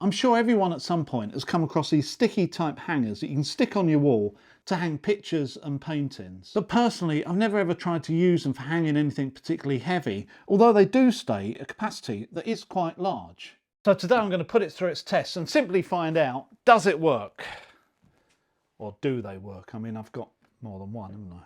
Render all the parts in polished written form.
I'm sure everyone at some point has come across these sticky type hangers that you can stick on your wall to hang pictures and paintings. But personally, I've never ever tried to use them for hanging anything particularly heavy, although they do stay a capacity that is quite large. So today I'm going to put it through its tests and simply find out, does it work? Or do they work? I mean, I've got more than one, haven't I?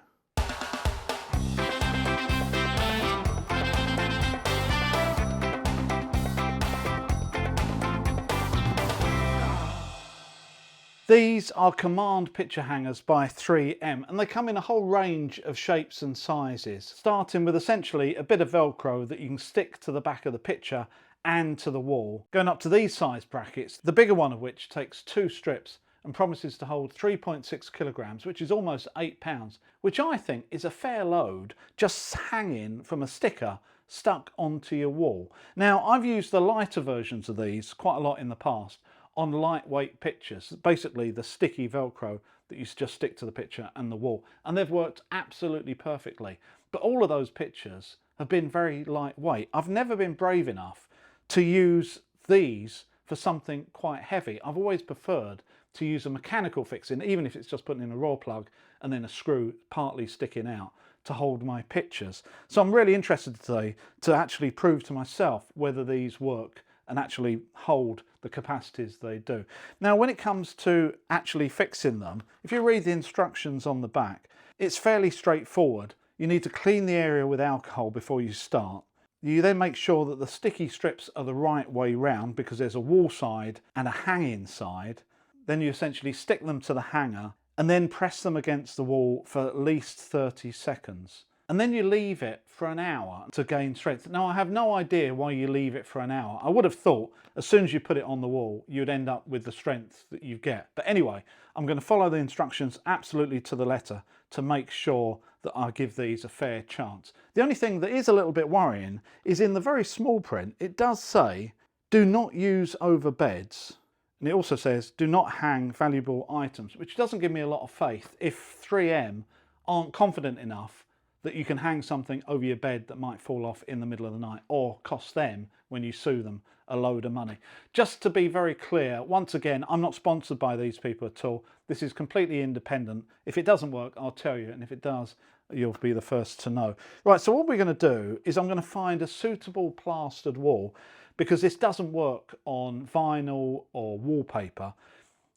These are Command picture hangers by 3M, and they come in a whole range of shapes and sizes, starting with essentially a bit of Velcro that you can stick to the back of the picture and to the wall, going up to these size brackets, the bigger one of which takes 2 strips and promises to hold 3.6 kilograms, which is almost 8 pounds, which I think is a fair load just hanging from a sticker stuck onto your wall. Now, I've used the lighter versions of these quite a lot in the past on lightweight pictures, basically the sticky Velcro that you just stick to the picture and the wall, and they've worked absolutely perfectly. But all of those pictures have been very lightweight. I've never been brave enough to use these for something quite heavy. I've always preferred to use a mechanical fixing, even if it's just putting in a raw plug and then a screw partly sticking out to hold my pictures. So I'm really interested today to actually prove to myself whether these work and actually hold the capacities they do. Now, when it comes to actually fixing them, if you read the instructions on the back, it's fairly straightforward. You need to clean the area with alcohol before you start. You then make sure that the sticky strips are the right way round, because there's a wall side and a hanging side. Then you essentially stick them to the hanger and then press them against the wall for at least 30 seconds. And then you leave it for an hour to gain strength. Now, I have no idea why you leave it for an hour. I would have thought as soon as you put it on the wall, you'd end up with the strength that you get. But anyway, I'm going to follow the instructions absolutely to the letter to make sure that I give these a fair chance. The only thing that is a little bit worrying is in the very small print, it does say, do not use over beds. And it also says, do not hang valuable items, which doesn't give me a lot of faith if 3M aren't confident enough that you can hang something over your bed that might fall off in the middle of the night or cost them, when you sue them, a load of money. Just to be very clear, once again, I'm not sponsored by these people at all. This is completely independent. If it doesn't work, I'll tell you, and if it does, you'll be the first to know. Right, so what we're going to do is I'm going to find a suitable plastered wall, because this doesn't work on vinyl or wallpaper.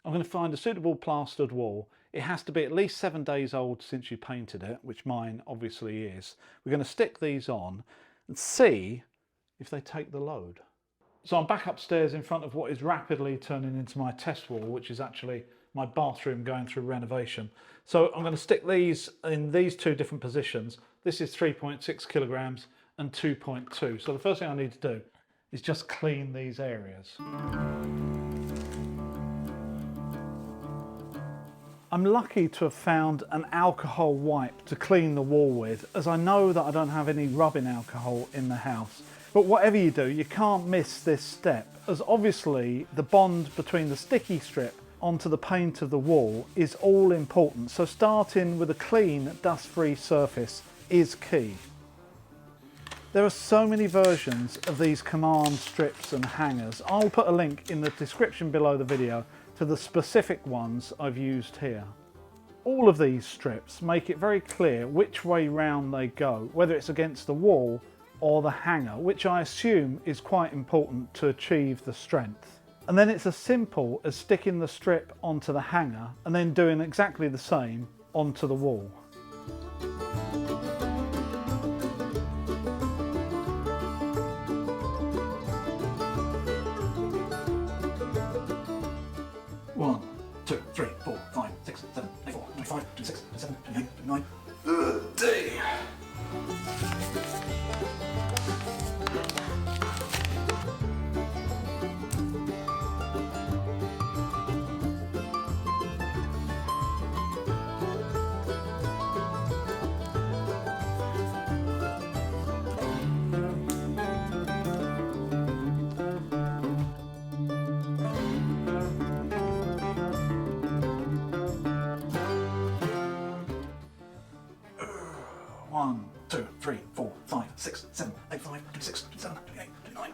I'm going to find a suitable plastered wall. It has to be at least 7 days old since you painted it, which mine obviously is. We're going to stick these on and see if they take the load. So I'm back upstairs in front of what is rapidly turning into my test wall, which is actually my bathroom going through renovation. So I'm going to stick these in these 2 different positions. This is 3.6 kilograms and 2.2. So the first thing I need to do is just clean these areas. I'm lucky to have found an alcohol wipe to clean the wall with, as I know that I don't have any rubbing alcohol in the house. But whatever you do, you can't miss this step, as obviously the bond between the sticky strip onto the paint of the wall is all important. So starting with a clean, dust-free surface is key. There are so many versions of these Command strips and hangers. I'll put a link in the description below the video to the specific ones I've used here. All of these strips make it very clear which way round they go, whether it's against the wall or the hanger, which I assume is quite important to achieve the strength. And then it's as simple as sticking the strip onto the hanger and then doing exactly the same onto the wall. One, 2, 3, 4, 5, 6, 7, 8, 4, 25, 26, 27, 28, 29, 30. One, 2, 3, 4, 5, 6, 7, 8, 5, 26, 27, 28, 29,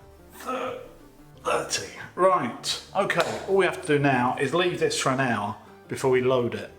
30. Right, Okay, all we have to do now is leave this for an hour before we load it.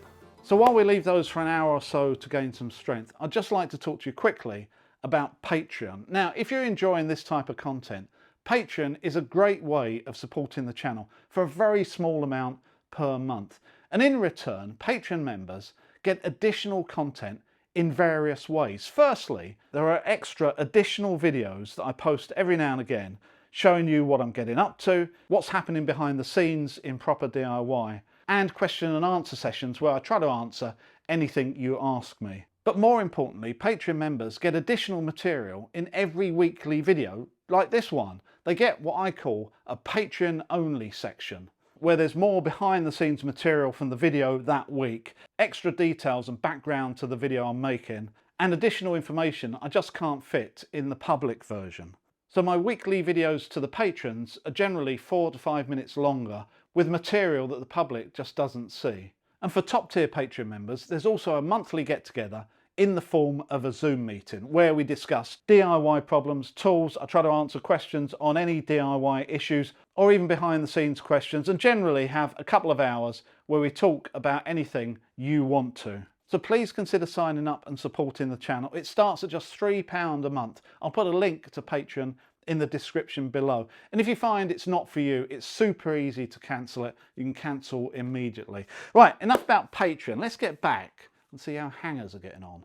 So while we leave those for an hour or so to gain some strength, I'd just like to talk to you quickly about Patreon. Now, if you're enjoying this type of content, Patreon is a great way of supporting the channel for a very small amount per month. And in return, Patreon members get additional content in various ways. Firstly, there are extra additional videos that I post every now and again showing you what I'm getting up to, what's happening behind the scenes in proper DIY, and question and answer sessions where I try to answer anything you ask me. But more importantly, Patreon members get additional material in every weekly video, like this one. They get what I call a Patreon only section, where there's more behind the scenes material from the video that week, extra details and background to the video I'm making, and additional information I just can't fit in the public version. So my weekly videos to the patrons are generally 4 to 5 minutes longer, with material that the public just doesn't see. And for top tier Patreon members, there's also a monthly get together in the form of a Zoom meeting where we discuss DIY problems, tools, I try to answer questions on any DIY issues or even behind the scenes questions, and generally have a couple of hours where we talk about anything you want to. So please consider signing up and supporting the channel. It starts at just £3 a month. I'll put a link to Patreon in the description below. And if you find it's not for you, it's super easy to cancel it. You can cancel immediately. Right, enough about Patreon. Let's get back and see how hangers are getting on.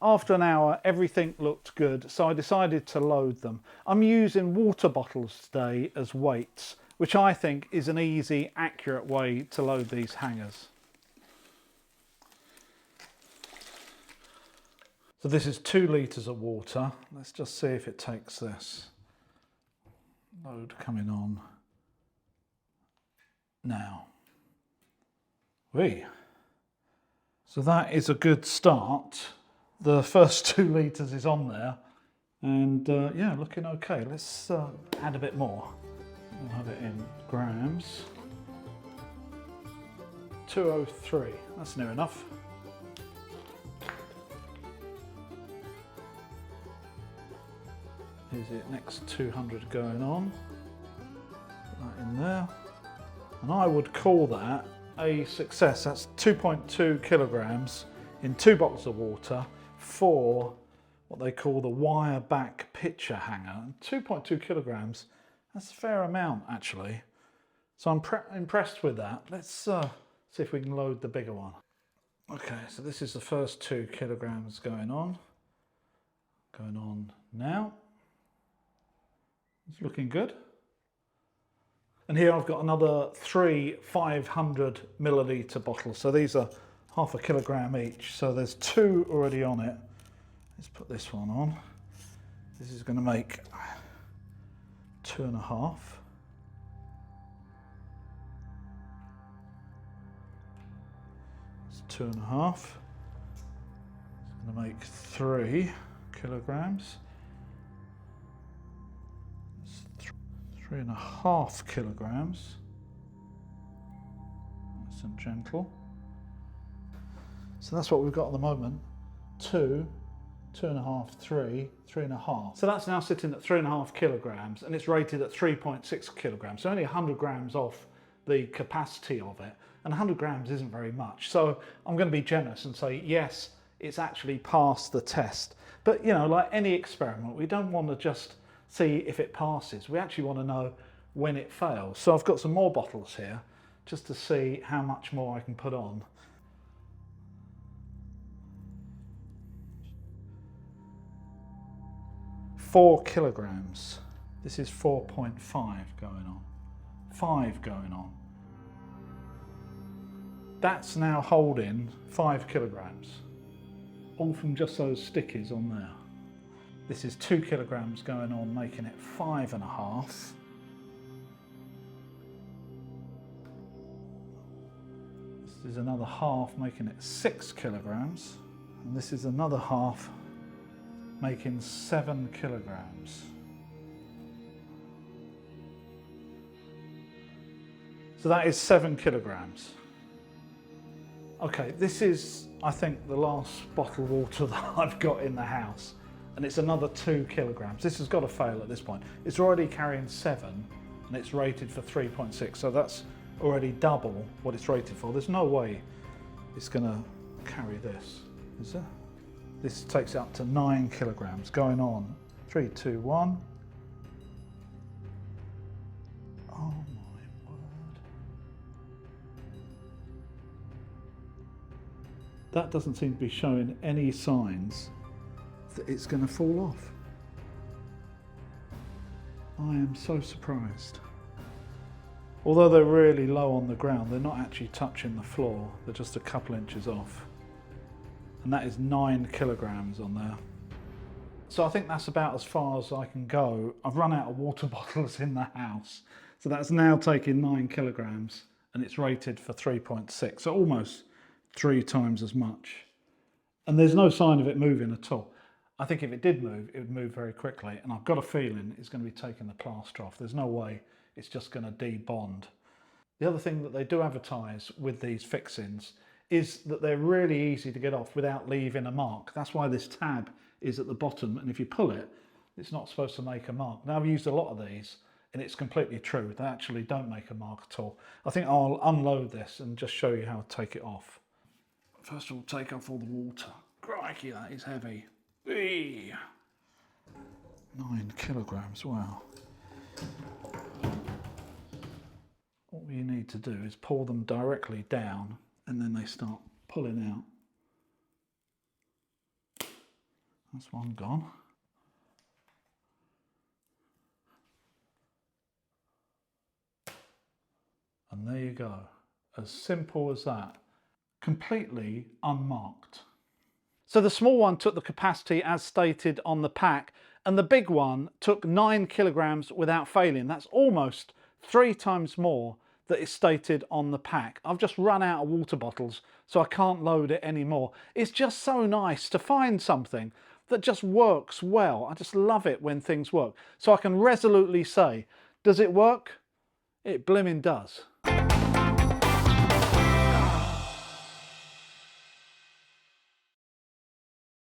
After an hour, everything looked good, so I decided to load them. I'm using water bottles today as weights, which I think is an easy, accurate way to load these hangers. So this is 2 litres of water. Let's just see if it takes this. Load coming on now. Whee! So that is a good start. The first 2 litres is on there, and yeah, looking okay. Let's add a bit more. We'll have it in grams. 203, that's near enough. Here's it, next 200 going on. Put that in there. And I would call that a success. That's 2.2 kilograms in 2 bottles of water for what they call the wire back picture hanger. And 2.2 kilograms, that's a fair amount actually. So I'm impressed with that. Let's see if we can load the bigger one. Okay, so this is the first 2 kilograms going on. Going on now. It's looking good. And here I've got another 3 500 milliliter bottles. So these are half a kilogram each. So there's 2 already on it. Let's put this one on. This is going to make 2.5. It's 2.5. It's going to make 3 kilograms. 3.5 kilograms. Nice and gentle. So that's what we've got at the moment. 2, 2.5, 3, 3.5. So that's now sitting at 3.5 kilograms, and it's rated at 3.6 kilograms. So only 100 grams off the capacity of it. And 100 grams isn't very much. So I'm going to be generous and say, yes, it's actually passed the test. But you know, like any experiment, we don't want to just see if it passes. We actually want to know when it fails. So I've got some more bottles here just to see how much more I can put on. Four kilograms. This is 4.5 going on. 5 going on. That's now holding 5 kilograms. All from just those stickies on there. This is 2 kilograms going on, making it 5.5. This is another half, making it 6 kilograms. And this is another half, making 7 kilograms. So that is 7 kilograms. Okay, this is, I think, the last bottle of water that I've got in the house. And it's another 2 kilograms. This has got to fail at this point. It's already carrying 7. and it's rated for 3.6, so that's already double what it's rated for. There's no way it's going to carry this, is there? This takes it up to 9 kilograms. Going on. 3, 2, 1. Oh my word. That doesn't seem to be showing any signs that it's going to fall off. I am so surprised. Although they're really low on the ground, they're not actually touching the floor. They're just a couple inches off. And that is 9 kilograms on there. So I think that's about as far as I can go. I've run out of water bottles in the house. So that's now taking 9 kilograms and it's rated for 3.6. So almost 3 times as much. And there's no sign of it moving at all. I think if it did move, it would move very quickly. And I've got a feeling it's going to be taking the plaster off. There's no way it's just going to de-bond. The other thing that they do advertise with these fixings is that they're really easy to get off without leaving a mark. That's why this tab is at the bottom, and if you pull it, it's not supposed to make a mark. Now, I've used a lot of these, and it's completely true. They actually don't make a mark at all. I think I'll unload this and just show you how to take it off. First of all, take off all the water. Crikey, that is heavy. Eee. 9 kilograms, wow. What you need to do is pour them directly down and then they start pulling out. That's one gone. And there you go. As simple as that. Completely unmarked. So the small one took the capacity as stated on the pack, and the big one took 9 kilograms without failing. That's almost 3 times more that is stated on the pack. I've just run out of water bottles, so I can't load it anymore. It's just so nice to find something that just works well. I just love it when things work. So I can resolutely say, does it work? It blimmin' does.